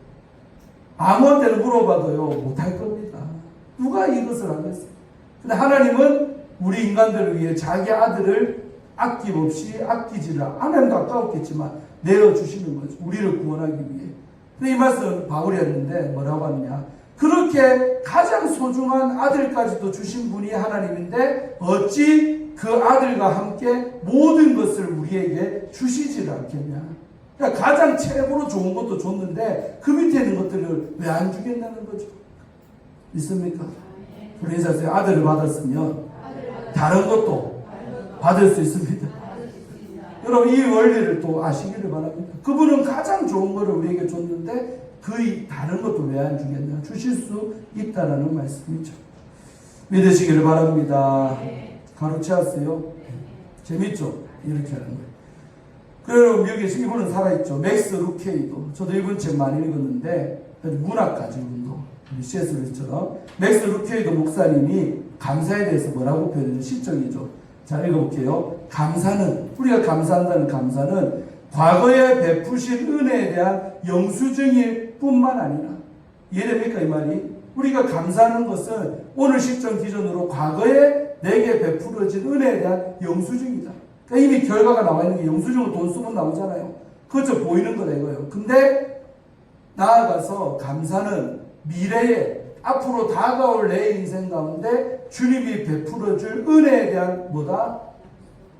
아무한테는 물어봐도요, 못할 겁니다. 누가 이것을 하겠어요? 근데 하나님은 우리 인간들을 위해 자기 아들을 아낌없이 아끼지를, 하나님도 아까웠겠지만 내어주시는 거죠. 우리를 구원하기 위해. 근데 이 말씀은 바울이 했는데 뭐라고 하느냐. 그렇게 가장 소중한 아들까지도 주신 분이 하나님인데 어찌 그 아들과 함께 모든 것을 우리에게 주시지를 않겠냐. 그러니까 가장 최고로 좋은 것도 줬는데 그 밑에 있는 것들을 왜 안 주겠다는 거죠. 믿습니까? 우리 인사하세요. 아들을 받았으면 다른 것도 받을 수 있습니다. 여러분 이 원리를 또 아시기를 바랍니다. 그분은 가장 좋은 것을 우리에게 줬는데 그 다른 것도 왜 안 주겠냐. 주실 수 있다라는 말씀이죠. 믿으시기를 바랍니다. 가로채었어요. 재밌죠? 이렇게 하는 거예요. 그리고 미국에서 이분은 살아있죠. 맥스 루케이도. 저도 이분 책 많이 읽었는데 문학가죠. 이분도. C.S. 루이스처럼. 맥스 루케이도 목사님이 감사에 대해서 뭐라고 표현해요? 시적이죠. 자, 읽어볼게요. 감사는, 우리가 감사한다는 감사는 과거에 베푸신 은혜에 대한 영수증일 뿐만 아니라, 이해됩니까? 이 말이? 우리가 감사하는 것은 오늘 시점 기준으로 과거에 내게 베풀어진 은혜에 대한 영수증이다. 그러니까 이미 결과가 나와 있는 게 영수증으로 돈 쓰면 나오잖아요. 그것도 보이는 거다 이거예요. 근데 나아가서 감사는 미래에 앞으로 다가올 내 인생 가운데 주님이 베풀어줄 은혜에 대한 뭐다?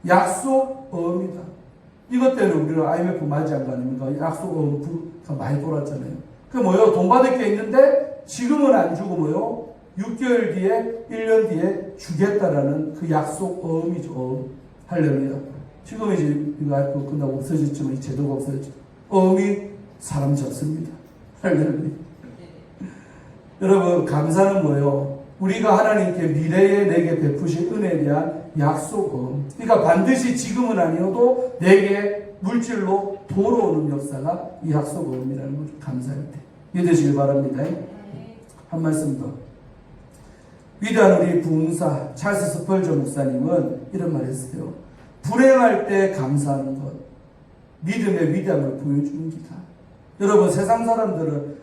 약속어음이다. 이것 때문에 우리가 IMF 맞이한 거 아닙니까? 약속어음가 많이 돌았잖아요. 그게 뭐예요? 돈 받을 게 있는데 지금은 안 주고 뭐예요? 6개월 뒤에 1년 뒤에 주겠다라는 그 약속어음이죠. 할렐루야. 지금 이제 이거 끝나고 없어졌지만 이 제도가 없어졌죠. 어음이 사람 잡습니다. 할렐루야. 여러분 감사는 뭐예요? 우리가 하나님께 미래에 내게 베푸신 은혜에 대한 약속은, 그러니까 반드시 지금은 아니어도 내게 물질로 돌아오는 역사가 이 약속음이라는 거죠. 감사할 때 믿으시길 바랍니다. 한 말씀 더. 위대한 우리 부흥사 찰스 스펄전 목사님은 이런 말 했어요. 불행할 때 감사하는 것 믿음의 위대함을 보여주는 기다. 여러분 세상 사람들은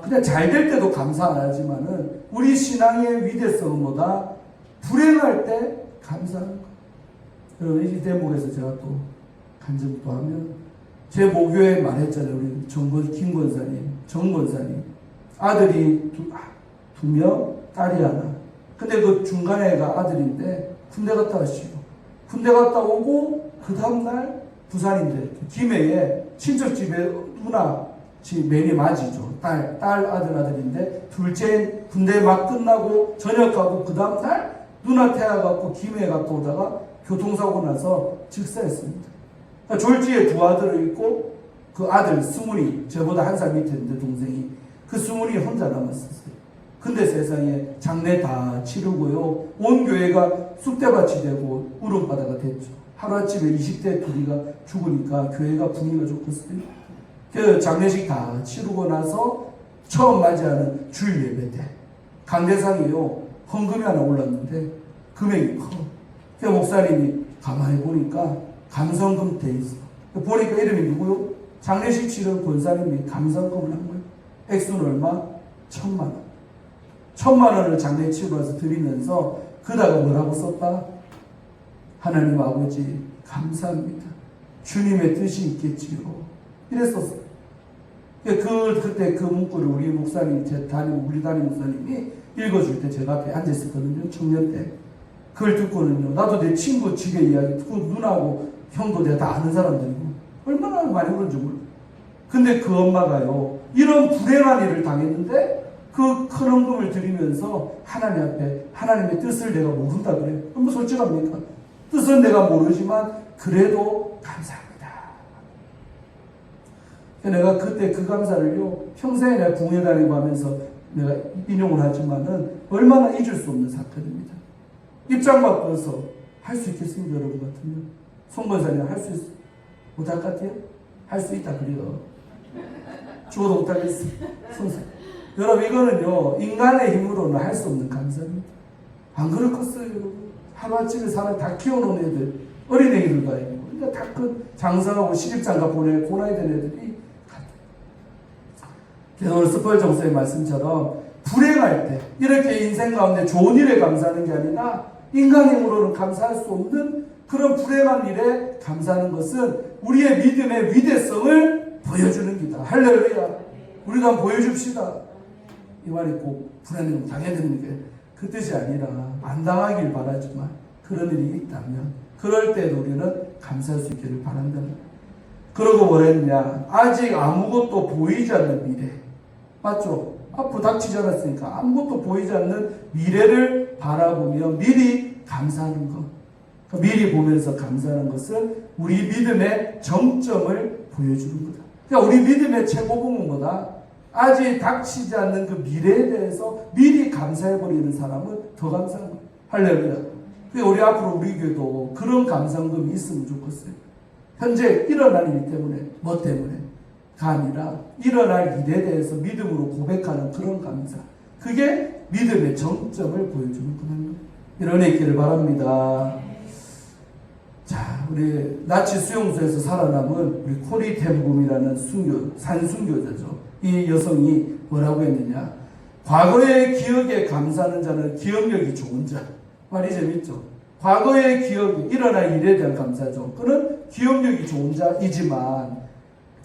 그냥 잘 될 때도 감사 안 하지만은 우리 신앙의 위대성은 뭐다? 불행할 때 감사하는 것. 여러분 이 대목에서 제가 또 간증도 하면 제 모교에 말했잖아요. 우리 김 권사님, 정 권사님 아들이 두 명, 딸이 하나. 근데 그 중간에 애가 아들인데 군대 갔다 왔어요. 군대 갔다 오고 그 다음날 부산인데 김해에 친척집에 누나 집 매니 맞이죠. 딸 아들인데 둘째 군대 막 끝나고 전역하고 그 다음날 누나 태아갖고 김해에 갔다 오다가 교통사고 나서 즉사했습니다. 그러니까 졸지에 두 아들을 있고 그 아들 스물이 저보다 한 살 밑에인데 동생이 그 스물이 혼자 남았었어요. 근데 세상에 장례 다 치르고요. 온 교회가 쑥대밭이 되고 울음바다가 됐죠. 하루아침에 20대 둘이가 죽으니까 교회가 분위기가 좋겠어요. 그 장례식 다 치르고 나서 처음 맞이하는 주일 예배 때 강대상이요 헌금이 하나 올랐는데 금액이 커. 그 목사님이 가만히 보니까 감성금 돼 있어. 보니까 이름이 누구요? 장례식 치른 권사님이 감성금을 한 거예요. 액수는 얼마? 1,000만 원. 1,000만 원을 장례 치르고 와서 드리면서 그다가 뭐라고 썼다? 하나님 아버지 감사합니다. 주님의 뜻이 있겠지요. 이랬었어요. 그때 그 문구를 우리 목사님, 우리 담임 목사님이 읽어줄 때 제가 앞에 앉아있었거든요. 청년 때. 그걸 듣고는요. 나도 내 친구 집에 이야기 듣고 누나하고 형도 내가 다 아는 사람들이고 얼마나 많이 그런지 몰라. 근데 그 엄마가요. 이런 불행한 일을 당했는데 그 큰 헌금을 드리면서 하나님 앞에 하나님의 뜻을 내가 모른다 그래요. 뭐 솔직합니까? 뜻은 내가 모르지만 그래도 감사합니다. 내가 그때 그 감사를요 평생에 내가 궁에 다니고 하면서 내가 인용을 하지만은 얼마나 잊을 수 없는 사건입니다. 입장 바꿔서 할 수 있겠습니까? 여러분 같으면 송 권사님 할 수 있어? 못할 것 같아요? 할 수 있다 그래요. 죽어도 못하겠어. 여러분 이거는요 인간의 힘으로는 할 수 없는 감사입니다. 안 그렇겠어요 여러분? 하루아침에 사람 다 키워놓은 애들 어린애들과 아니고 그러니까 다 큰 장사하고 시집장가 보내 고나이 된 애들이 그래서 오늘 스펄전 목사의 말씀처럼 불행할 때 이렇게 인생 가운데 좋은 일에 감사하는 게 아니라 인간의 힘으로는 감사할 수 없는 그런 불행한 일에 감사하는 것은 우리의 믿음의 위대성을 보여주는 기다. 할렐루야. 우리도 한번 보여줍시다. 이 말이 꼭 불행하면 당해야 되는 게 그 뜻이 아니라 안 당하길 바라지만 그런 일이 있다면 그럴 때도 우리는 감사할 수 있기를 바란다. 그러고 뭐 했냐. 아직 아무것도 보이지 않는 미래. 맞죠? 앞으로 닥치지 않았으니까 아무것도 보이지 않는 미래를 바라보며 미리 감사하는 것. 미리 보면서 감사하는 것은 우리 믿음의 정점을 보여주는 거다. 그러니까 우리 믿음의 최고봉은 뭐다? 아직 닥치지 않는 그 미래에 대해서 미리 감사해버리는 사람은 더 감사한 거예요. 할렐루야. 그러니까 우리 앞으로 우리 교회도 그런 감사금이 있으면 좋겠어요. 현재 일어날 일 때문에 뭐 때문에 가 아니라 일어날 일에 대해서 믿음으로 고백하는 그런 감사. 그게 믿음의 정점을 보여주는 거예요. 이런 애 있기를 바랍니다. 자, 우리 나치 수용소에서 살아남은 우리 코리 텐붐이라는 산순교자죠. 이 여성이 뭐라고 했느냐? 과거의 기억에 감사하는 자는 기억력이 좋은 자. 말이 재밌죠? 과거의 기억이 일어날 일에 대한 감사죠. 그는 기억력이 좋은 자이지만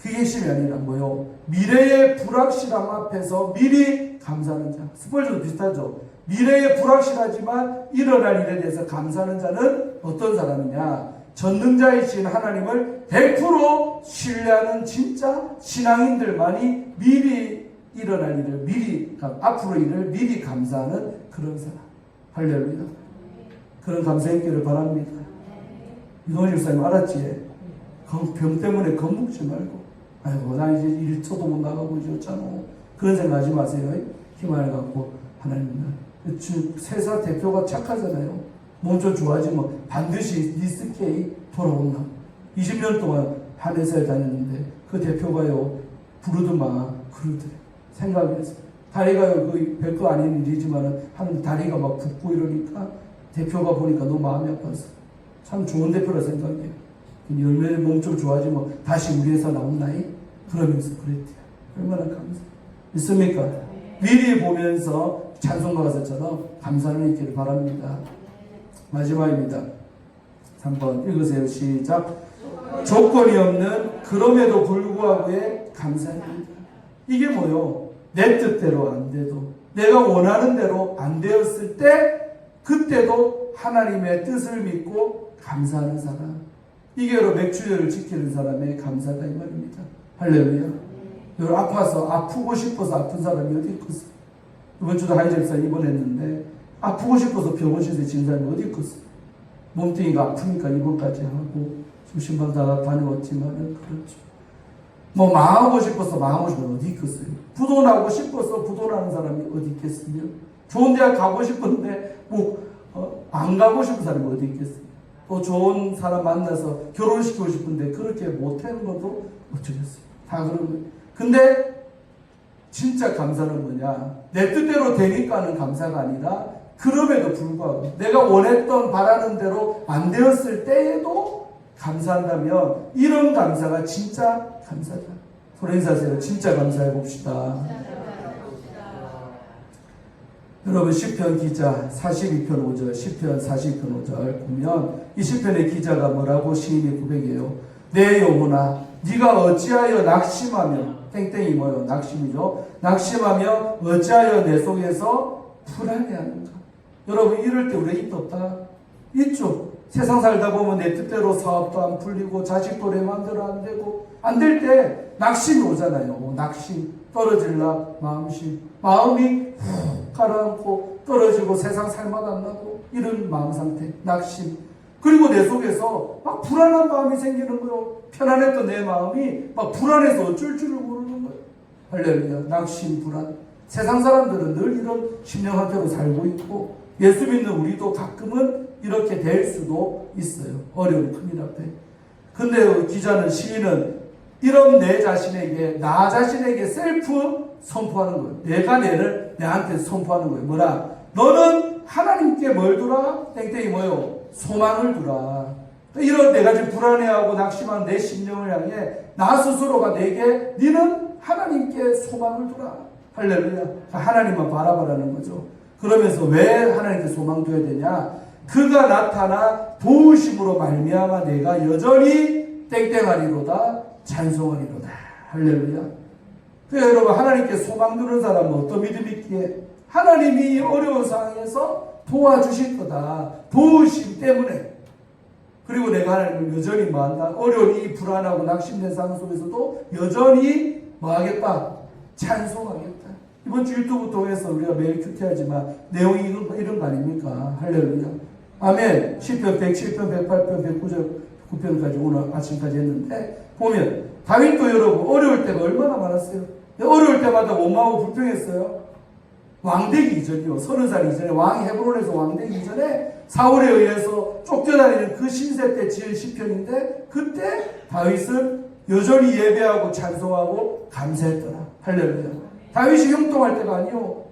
그게 핵심이 아니라 뭐요? 미래의 불확실함 앞에서 미리 감사하는 자. 스펄전도 비슷하죠? 미래의 불확실하지만 일어날 일에 대해서 감사하는 자는 어떤 사람이냐? 전능자이신 하나님을 100% 신뢰하는 진짜 신앙인들만이 미리 일어날 일을 앞으로 일을 미리 감사하는 그런 사람. 할렐루야. 그런 감사 있기를 바랍니다. 이동훈 집사님 알았지? 병 때문에 겁먹지 말고 아이고 나 이제 일터도 못 나가고 이제 어쩌노 그런 생각하지 마세요. 희망을 갖고 하나님은 세사 대표가 착하잖아요. 몸 좀 좋아지면 반드시 니스케이 돌아온다. 20년 동안 한 회사에 다녔는데 그 대표가요 부르더만 그러더래. 생각해서 다리가요 그 별거 아닌 일이지만 하는 다리가 막 붓고 이러니까 대표가 보니까 너무 마음이 아파서 참 좋은 대표라 생각해요. 열매를 몸 좀 좋아지면 다시 우리 회사 나온다이 그러면서 그랬대요. 얼마나 감사. 있습니까? 미리 보면서 찬송가 가사처럼 감사를 있기를 바랍니다. 마지막입니다. 3번 읽으세요. 시작. 조건이 없는 그럼에도 불구하고의 감사입니다. 이게 뭐요? 내 뜻대로 안 돼도 내가 원하는 대로 안 되었을 때 그때도 하나님의 뜻을 믿고 감사하는 사람. 이게 여러 맥주절을 지키는 사람의 감사다 이 말입니다. 할렐루야. 여러분 아프고 싶어서 아픈 사람이 어디 있겠어요? 이번 주도 하이젤사 입원했는데 아프고 싶어서 병원실에 진 사람이 어디 있겠어요? 몸뚱이가 아프니까 입원까지 하고 수십 번 다 다녀왔지만은 그렇죠. 뭐 망하고 싶어서 망하고 싶으면 어디 있겠어요? 부도나고 싶어서 부도나는 사람이 어디 있겠습니까? 좋은 대학 가고 싶은데 안 가고 싶은 사람이 어디 있겠어요? 또 좋은 사람 만나서 결혼시키고 싶은데 그렇게 못하는 것도 어쩌겠어요? 다 그런 거예요. 근데 진짜 감사는 뭐냐? 내 뜻대로 되니까는 감사가 아니라 그럼에도 불구하고 내가 원했던 바라는 대로 안 되었을 때에도 감사한다면 이런 감사가 진짜 감사다. 손 인사하세요. 진짜 감사해 봅시다. 여러분 시편 기자 42편 5절 시편 42편 5절 보면 이 시편의 기자가 뭐라고 시인이 고백해요. 내 영혼아 네가 어찌하여 낙심하며 땡땡이 뭐요? 낙심이죠. 낙심하며 어찌하여 내 속에서 불안해하는가. 여러분 이럴 때 우리가 있다 없다? 있죠. 세상 살다 보면 내 뜻대로 사업도 안 풀리고 자식도 내 마음대로 안 되고 안 될 때 낙심이 오잖아요. 낙심 떨어질라 마음이 훅 가라앉고 떨어지고 세상 살맛 안 나고 이런 마음 상태 낙심. 그리고 내 속에서 막 불안한 마음이 생기는 거예요. 편안했던 내 마음이 막 불안해서 어쩔 줄을 모르는 거예요. 할렐루야. 낙심 불안. 세상 사람들은 늘 이런 심령 상태로 살고 있고 예수 믿는 우리도 가끔은 이렇게 될 수도 있어요. 어려운 큰일 앞에. 근데 기자는 시인은 이런 내 자신에게 나 자신에게 셀프 선포하는 거예요. 내가 내한테 선포하는 거예요. 뭐라? 너는 하나님께 뭘 두라? 땡땡이 뭐요? 소망을 두라. 이런 내가 지금 불안해하고 낙심한 내 심령을 향해 나 스스로가 내게 너는 하나님께 소망을 두라. 할렐루야. 하나님만 바라보라는 거죠. 그러면서 왜 하나님께 소망 둬야 되냐? 그가 나타나 도우심으로 말미암아 내가 여전히 땡땡하리로다 찬송하리로다. 할렐루야. 그래서 여러분 하나님께 소망 두는 사람은 어떤 믿음이 있기에 하나님이 어려운 상황에서 도와주실 거다. 도우심 때문에. 그리고 내가 하나님을 여전히 뭐한다? 어려운 이 불안하고 낙심된 상황 속에서도 여전히 뭐하겠다? 찬송하겠다. 이번 주 유튜브 통해서 우리가 매일 큐티하지만 내용이 이런 거 아닙니까? 할렐루야. 아멘. 시편 107편, 108편, 109편까지 오늘 아침까지 했는데 보면 다윗도 여러분 어려울 때가 얼마나 많았어요. 어려울 때마다 원망하고 불평했어요. 왕되기 이전이요. 30살 이전에 왕이 헤브론에서 왕되기 이전에 사울에 의해서 쫓겨다니는 그 신세 때 지은 시편인데 그때 다윗은 여전히 예배하고 찬송하고 감사했더라. 할렐루야. 다윗이 형통할 때가 아니요.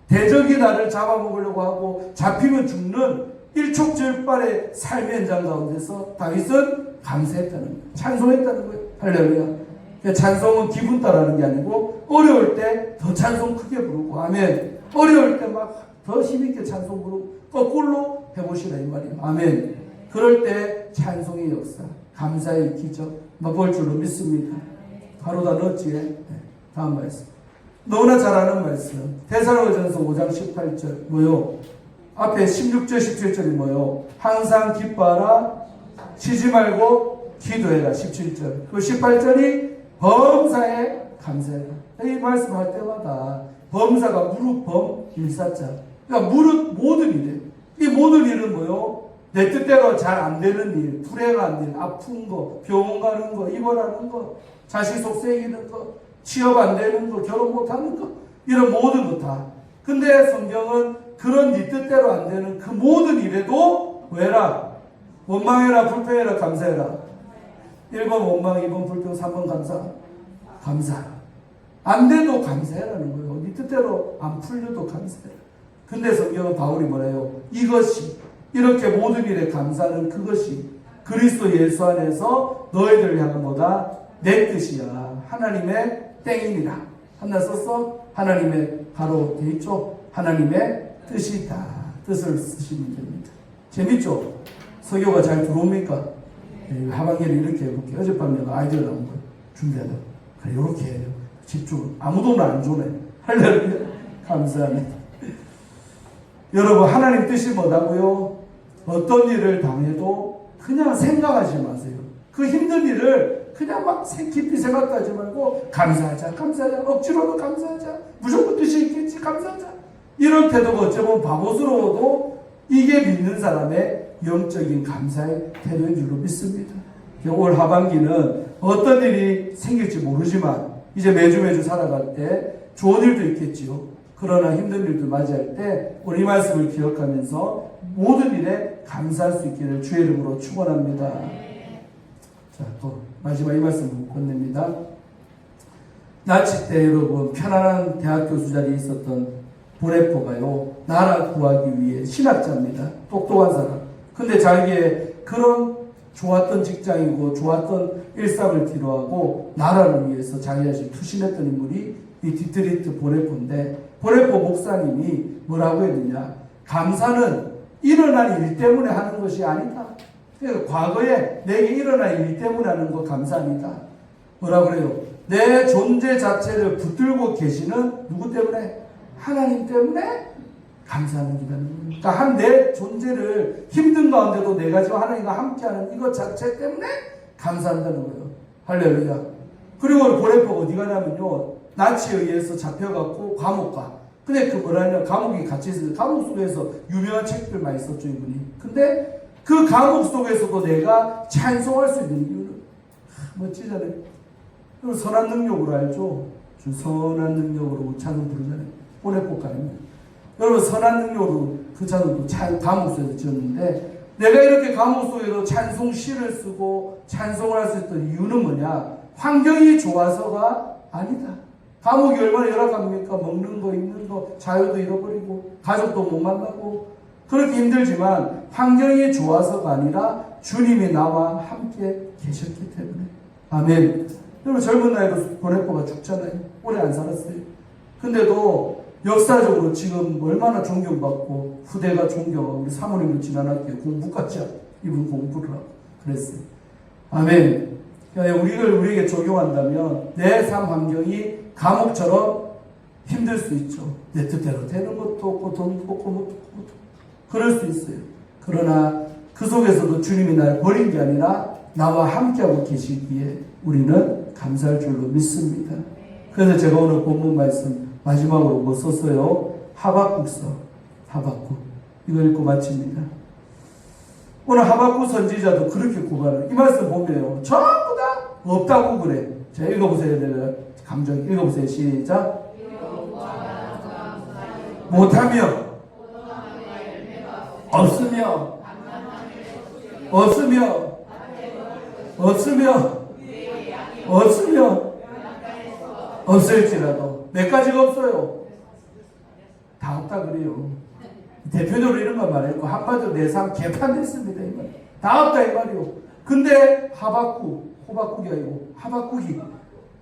대적이 나를 잡아먹으려고 하고 잡히면 죽는 일촉즉발의 삶의 현장 가운데서 다윗은 감사했다는 거예요. 찬송했다는 거예요. 할렐루야. 찬송은 기분 따라하는 게 아니고 어려울 때 더 찬송 크게 부르고 아멘. 어려울 때 막 더 힘있게 찬송 부르고 거꾸로 해보시라 이 말이에요. 아멘. 그럴 때 찬송의 역사, 감사의 기적 맛볼 줄로 믿습니다. 바로 다 넣었지. 네. 다음 말씀. 너무나 잘 아는 말씀. 데살로니가전서 5장 18절 뭐요? 앞에 16절 17절이 뭐요? 항상 기뻐하라 쉬지 말고 기도해라 17절. 그 18절이 범사에 감사해라. 이 말씀할 때마다 범사가 무릇 범 일사자. 그러니까 무릇 모든 일에 이 모든 일은 뭐요? 내 뜻대로 잘 안 되는 일, 불행한 일, 아픈 거, 병원 가는 거, 입원하는 거, 자식 속세이는 거, 취업 안 되는 거, 결혼 못 하는 거, 이런 모든 거 다. 근데 성경은 그런 네 뜻대로 안 되는 그 모든 일에도 왜라? 원망해라, 불평해라, 감사해라. 1번 원망, 2번 불평, 3번 감사. 감사. 안 돼도 감사해라는 거예요. 네 뜻대로 안 풀려도 감사해라. 근데 성경은 바울이 뭐래요? 이것이 이렇게 모든 일에 감사는 그것이 그리스도 예수 안에서 너희들을 향한 뭐다? 내 뜻이야. 하나님의 땡입니다. 하나 썼어? 하나님의 바로 돼 있죠? 하나님의 뜻이다. 뜻을 쓰시면 됩니다. 재밌죠? 설교가 잘 들어옵니까? 네, 하반기를 이렇게 해볼게요. 어젯밤에 아이디어 나온 거 준비하다. 그래, 이렇게 해요. 집중. 아무도 안 주네. 할렐루야. 감사합니다. 여러분, 하나님 뜻이 뭐다고요? 어떤 일을 당해도 그냥 생각하지 마세요. 그 힘든 일을 그냥 막 깊이 생각하지 말고 감사하자, 감사하자, 억지로도 감사하자, 무조건 뜻이 있겠지, 감사하자. 이런 태도가 어쩌면 바보스러워도 이게 믿는 사람의 영적인 감사의 태도인 줄로 믿습니다. 올 하반기는 어떤 일이 생길지 모르지만 이제 매주 살아갈 때 좋은 일도 있겠지요. 그러나 힘든 일도 맞이할 때 우리 말씀을 기억하면서 모든 일에 감사할 수 있기를 주의 이름으로 축원합니다. 자, 또 마지막 이 말씀 건넵니다. 나치 때 여러분 편안한 대학 교수 자리에 있었던 보네포가요, 나라 구하기 위해 신학자입니다. 똑똑한 사람. 근데 자기의 그런 좋았던 직장이고 좋았던 일상을 뒤로하고 나라를 위해서 자기 자신을 투신했던 인물이 이 디트리트 보네포인데, 보네포 목사님이 뭐라고 했느냐, 감사는 일어난 일 때문에 하는 것이 아니다. 그러니까 과거에 내게 일어난 일 때문에 하는 거 감사합니다. 뭐라고 그래요? 내 존재 자체를 붙들고 계시는 누구 때문에? 하나님 때문에 감사하는 기다는 거예요. 그러니까 한 내 존재를 힘든 가운데도 내가 지금 하나님과 함께하는 이것 자체 때문에 감사한다는 거예요. 할렐루야. 그리고 보네포가 어디 가냐면요, 나치에 의해서 잡혀갖고 감옥 가. 근데 그 뭐라냐, 감옥에 갇혀 있어요. 감옥 속에서 유명한 책들 많이 썼죠, 이분이. 근데 그 감옥 속에서도 내가 찬송할 수 있는 이유는 멋지잖아요. 그리고 선한 능력으로 알죠. 주 선한 능력으로 찬송 부르잖아요. 보네포가입니다. 여러분 선한 능력으로 그 찬송도 감옥 속에서 지었는데, 내가 이렇게 감옥 속에서 찬송 시를 쓰고 찬송을 할 수 있던 이유는 뭐냐? 환경이 좋아서가 아니다. 감옥이 얼마나 열악합니까? 먹는 거, 입는 거, 자유도 잃어버리고 가족도 못 만나고 그렇게 힘들지만 환경이 좋아서가 아니라 주님이 나와 함께 계셨기 때문에. 아멘. 여러분 젊은 나이로 보네포가 죽잖아요. 오래 안 살았어요. 근데도 역사적으로 지금 얼마나 존경받고 후대가 존경하고, 우리 사모님도 지난학기에 공부까지 하고 이분 공부를 하고 그랬어요. 아멘. 그러니까 우리에게 적용한다면 내 삶 환경이 감옥처럼 힘들 수 있죠. 내 뜻대로 되는 것도 없고 돈도 없고 뭐 그럴 수 있어요. 그러나 그 속에서도 주님이 나를 버린 게 아니라 나와 함께하고 계시기에 우리는 감사할 줄로 믿습니다. 그래서 제가 오늘 본문 말씀 마지막으로 뭐 썼어요? 하박국서. 하박국. 이거 읽고 마칩니다. 오늘 하박국 선지자도 그렇게 구가를, 이 말씀 보면요, 전부 다 없다고 그래. 자, 읽어보세요. 내가 감정 읽어보세요. 시작. 못하며 없으며 없으며 없으며 없으며 없을지라도 몇 가지가 없어요. 다 없다 그래요. 대표적으로 이런 걸 말했고, 한마디로 내 삶 개판됐습니다 이 말. 다 없다 이 말이요. 근데 호박국이 아니고 하박국이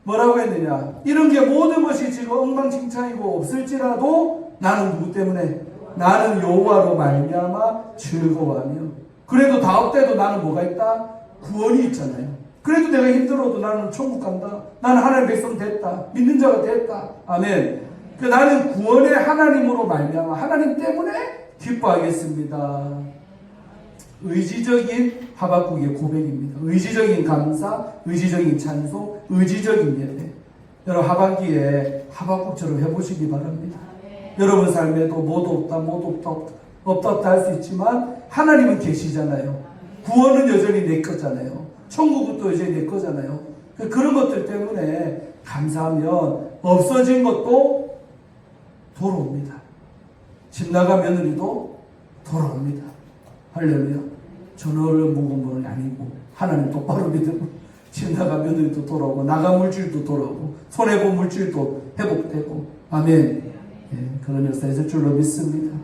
뭐라고 했느냐, 이런 게 모든 것이 지금 엉망진창이고 없을지라도 나는 누구 때문에? 나는 여호와로 말미암아 즐거워하며. 그래도 다 없대도 나는 뭐가 있다? 구원이 있잖아요. 그래도 내가 힘들어도 나는 천국 간다. 나는 하나님의 백성 됐다. 믿는 자가 됐다. 아멘. 나는 구원의 하나님으로 말미암아 하나님 때문에 기뻐하겠습니다. 의지적인 하박국의 고백입니다. 의지적인 감사, 의지적인 찬송, 의지적인 예배. 여러분 하반기에 하박국처럼 해보시기 바랍니다. 여러분 삶에도 모두 없다 할 수 있지만 하나님은 계시잖아요. 구원은 여전히 내 거잖아요. 천국은 여전히 내 거잖아요. 그런 것들 때문에 감사하면 없어진 것도 돌아옵니다. 집 나간 며느리도 돌아옵니다. 할렐루야. 전화를 먹은 분은 아니고 하나님 똑바로 믿으면 집 나간 며느리도 돌아오고 나간 물질도 돌아오고 손해본 물질도 회복되고. 아멘. 예, 그런 역사 있을 줄로 믿습니다.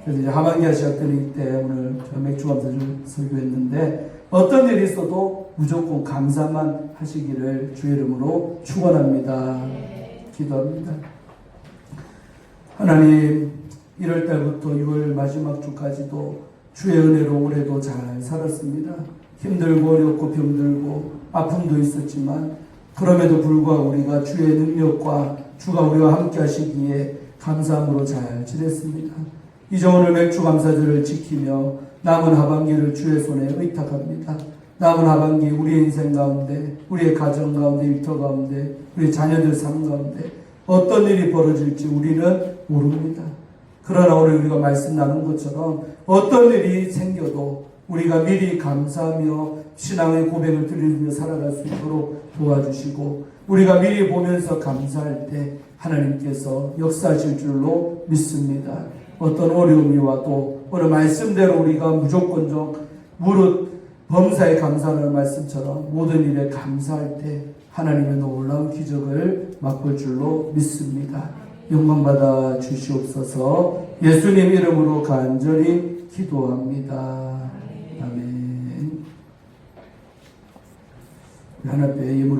그래서 이제 하반기가 시작되는 때 오늘 맥주감사를 설교했는데, 어떤 일이 있어도 무조건 감사만 하시기를 주의 이름으로 축원합니다. 기도합니다. 하나님, 1월달부터 6월 마지막 주까지도 주의 은혜로 올해도 잘 살았습니다. 힘들고 어렵고 병들고 아픔도 있었지만 그럼에도 불구하고 우리가 주의 능력과 주가 우리와 함께 하시기에 감사함으로 잘 지냈습니다. 이제 오늘 맥주감사절을 지키며 남은 하반기를 주의 손에 의탁합니다. 남은 하반기 우리의 인생 가운데, 우리의 가정 가운데, 일터 가운데, 우리 자녀들 삶 가운데 어떤 일이 벌어질지 우리는 모릅니다. 그러나 오늘 우리가 말씀 나눈 것처럼 어떤 일이 생겨도 우리가 미리 감사하며 신앙의 고백을 드리며 살아갈 수 있도록 도와주시고, 우리가 미리 보면서 감사할 때 하나님께서 역사하실 줄로 믿습니다. 어떤 어려움이 와도 오늘 말씀대로 우리가 무조건적 무릇 범사에 감사하는 말씀처럼 모든 일에 감사할 때 하나님의 놀라운 기적을 맛볼 줄로 믿습니다. 영광받아 주시옵소서. 예수님 이름으로 간절히 기도합니다. 아멘. 하나님의 예물